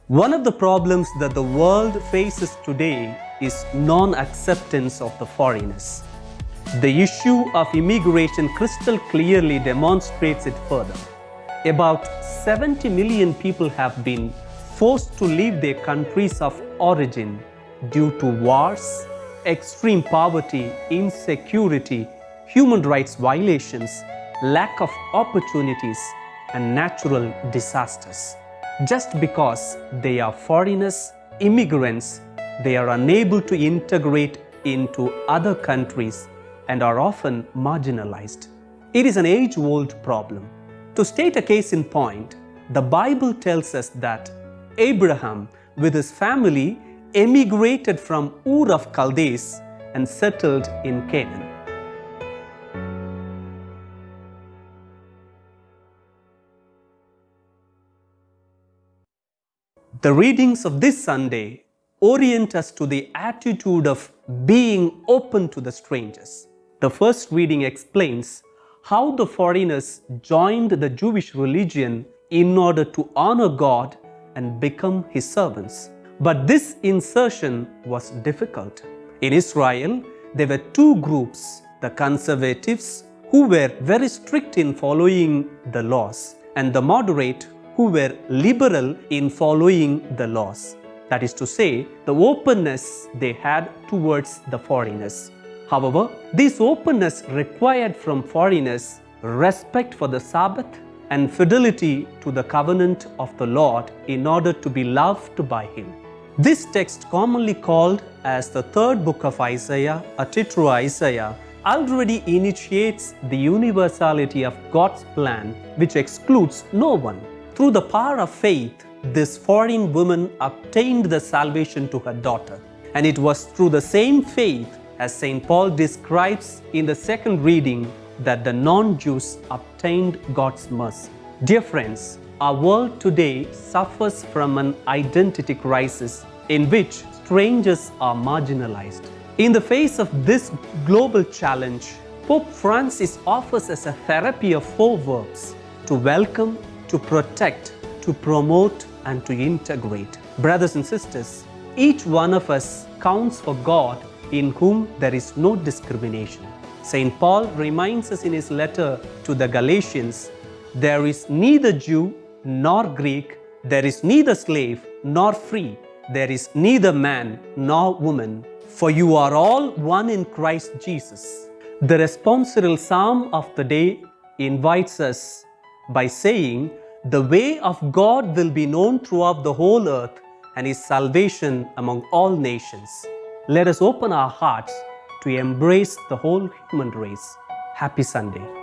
One of the problems that the world faces today is non-acceptance of the foreigners. The issue of immigration crystal clearly demonstrates it further. About 70 million people have been forced to leave their countries of origin due to wars, extreme poverty, insecurity, human rights violations, lack of opportunities, and natural disasters. Just because they are foreigners, immigrants, they are unable to integrate into other countries and are often marginalized. It is an age-old problem. To state a case in point, the Bible tells us that Abraham, with his family, emigrated from Ur of Chaldees and settled in Canaan. The readings of this Sunday orient us to the attitude of being open to the strangers. The first reading explains how the foreigners joined the Jewish religion in order to honor God and become His servants. But this insertion was difficult. In Israel, there were two groups, the conservatives, who were very strict in following the laws, and the moderate, who were liberal in following the laws. That is to say, the openness they had towards the foreigners. However, this openness required from foreigners respect for the Sabbath and fidelity to the covenant of the Lord in order to be loved by Him. This text, commonly called as the third book of Isaiah, or Titra Isaiah, already initiates the universality of God's plan, which excludes no one. Through the power of faith, this foreign woman obtained the salvation to her daughter. And it was through the same faith, as St. Paul describes in the second reading, that the non-Jews obtained God's mercy. Dear friends, our world today suffers from an identity crisis in which strangers are marginalized. In the face of this global challenge, Pope Francis offers us a therapy of 4 verbs: to welcome, to protect, to promote, and to integrate. Brothers and sisters, each one of us counts for God, in whom there is no discrimination. St. Paul reminds us in his letter to the Galatians, there is neither Jew nor Greek, there is neither slave nor free, there is neither man nor woman, for you are all one in Christ Jesus. The responsorial psalm of the day invites us by saying, the way of God will be known throughout the whole earth, and His salvation among all nations. Let us open our hearts to embrace the whole human race. Happy Sunday.